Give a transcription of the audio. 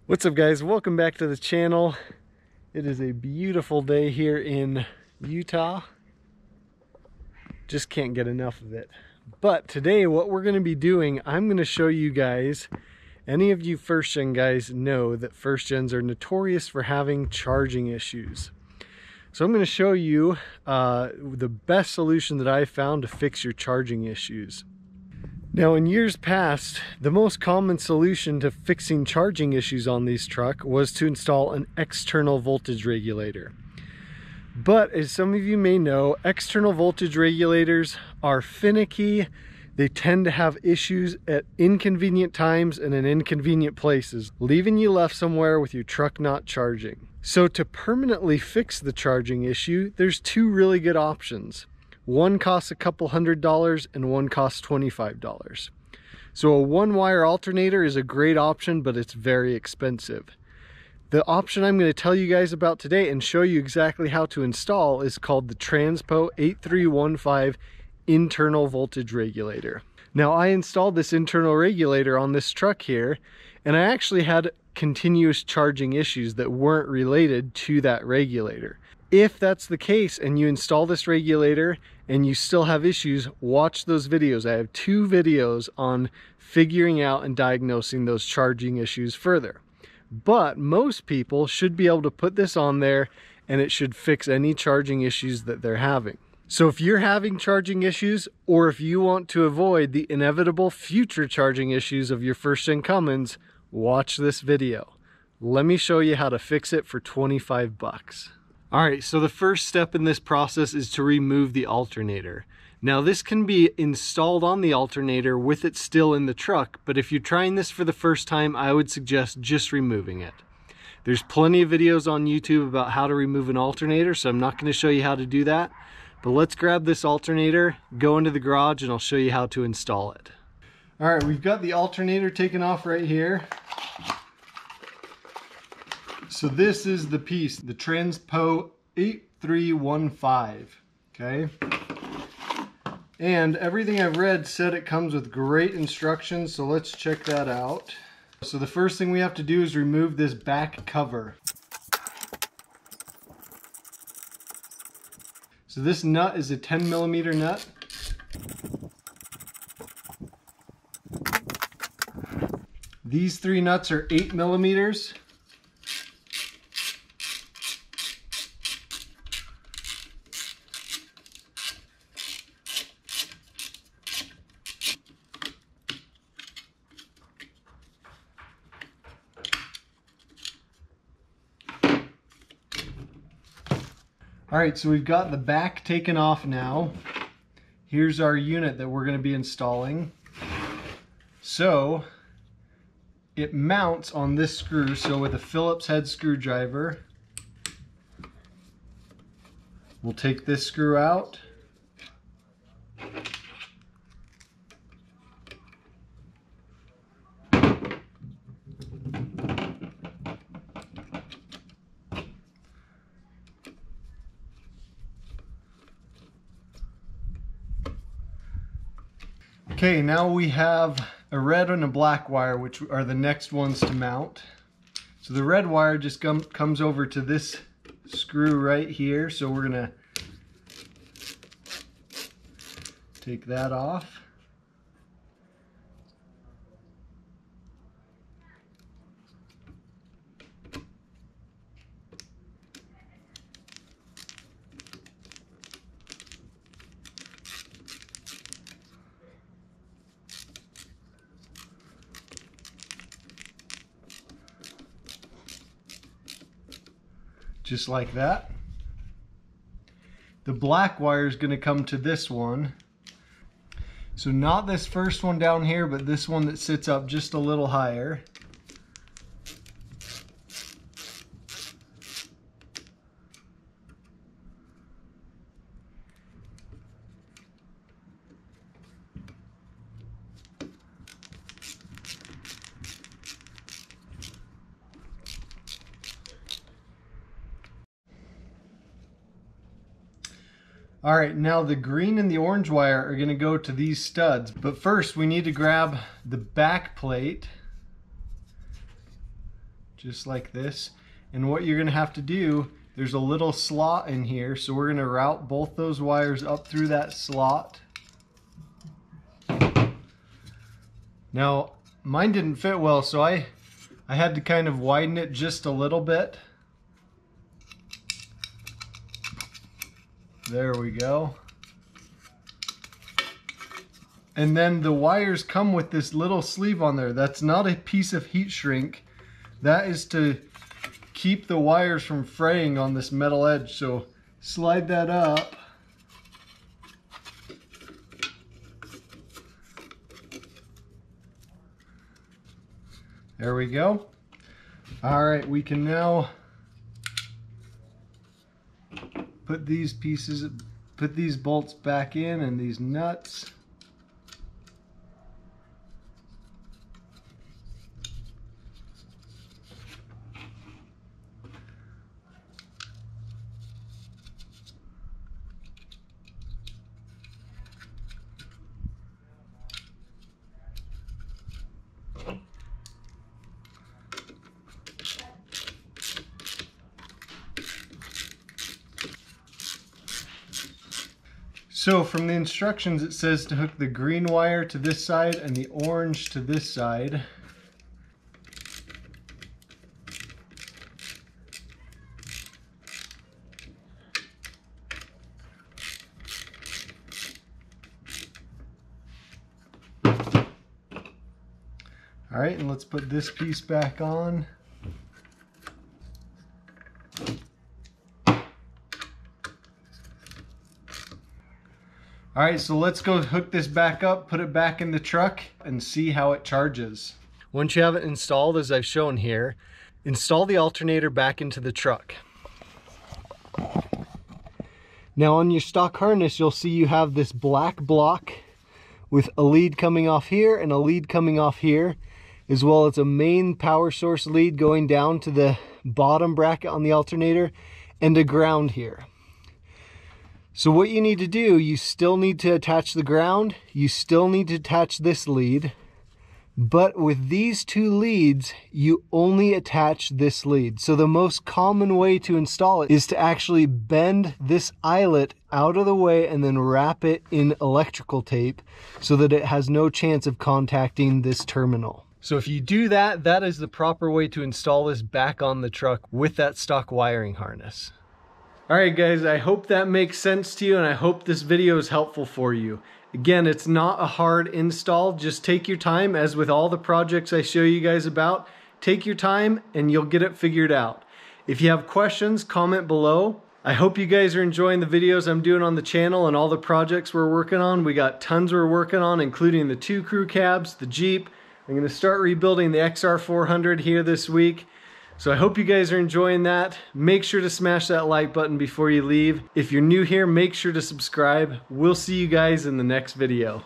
What's up, guys? Welcome back to the channel. It is a beautiful day here in Utah. Just can't get enough of it. But today what we're going to be doing, I'm going to show you guys, any of you first gen guys know that first gens are notorious for having charging issues. So I'm going to show you the best solution that I found to fix your charging issues. Now, in years past, the most common solution to fixing charging issues on these trucks was to install an external voltage regulator. But as some of you may know, external voltage regulators are finicky. They tend to have issues at inconvenient times and in inconvenient places, leaving you left somewhere with your truck not charging. So to permanently fix the charging issue, there's two really good options. One costs a couple $100 and one costs $25. So a one-wire alternator is a great option, but it's very expensive. The option I'm going to tell you guys about today and show you exactly how to install is called the Transpo 8315 internal voltage regulator. Now, I installed this internal regulator on this truck here, and I actually had continuous charging issues that weren't related to that regulator. If that's the case and you install this regulator and you still have issues, watch those videos. I have two videos on figuring out and diagnosing those charging issues further. But most people should be able to put this on there and it should fix any charging issues that they're having. So if you're having charging issues, or if you want to avoid the inevitable future charging issues of your first gen Cummins, watch this video. Let me show you how to fix it for 25 bucks. All right, so the first step in this process is to remove the alternator. Now, this can be installed on the alternator with it still in the truck, but if you're trying this for the first time, I would suggest just removing it. There's plenty of videos on YouTube about how to remove an alternator, so I'm not going to show you how to do that. But let's grab this alternator, go into the garage, and I'll show you how to install it. All right, we've got the alternator taken off right here. So this is the piece, the Transpo 8315, okay? And everything I've read said it comes with great instructions, so let's check that out. So the first thing we have to do is remove this back cover. So this nut is a 10mm nut. These three nuts are 8mm. All right, so we've got the back taken off now. Here's our unit that we're going to be installing. So it mounts on this screw. So with a Phillips head screwdriver, we'll take this screw out. Okay, now we have a red and a black wire, which are the next ones to mount. So the red wire just comes over to this screw right here. So we're gonna take that off. Just like that. The black wire is going to come to this one. So not this first one down here, but this one that sits up just a little higher. All right, now the green and the orange wire are going to go to these studs, but first we need to grab the back plate just like this. And what you're gonna have to do, there's a little slot in here, so we're gonna route both those wires up through that slot. Now, mine didn't fit well, so I had to kind of widen it just a little bit. There we go. And then the wires come with this little sleeve on there. That's not a piece of heat shrink. That is to keep the wires from fraying on this metal edge. So slide that up. There we go. All right, we can now put these bolts back in and these nuts. So from the instructions it says to hook the green wire to this side and the orange to this side. All right, and let's put this piece back on. All right, so let's go hook this back up, put it back in the truck, and see how it charges. Once you have it installed, as I've shown here, install the alternator back into the truck. Now on your stock harness, you'll see you have this black block with a lead coming off here and a lead coming off here, as well as a main power source lead going down to the bottom bracket on the alternator and a ground here. So what you need to do, you still need to attach the ground, you still need to attach this lead, but with these two leads, you only attach this lead. So the most common way to install it is to actually bend this eyelet out of the way and then wrap it in electrical tape so that it has no chance of contacting this terminal. So if you do that, that is the proper way to install this back on the truck with that stock wiring harness. All right guys, I hope that makes sense to you and I hope this video is helpful for you. Again, it's not a hard install. Just take your time, as with all the projects I show you guys about. Take your time and you'll get it figured out. If you have questions, comment below. I hope you guys are enjoying the videos I'm doing on the channel and all the projects we're working on. We got tons we're working on, including the 2 crew cabs, the Jeep. I'm gonna start rebuilding the XR400 here this week. So I hope you guys are enjoying that. Make sure to smash that like button before you leave. If you're new here, make sure to subscribe. We'll see you guys in the next video.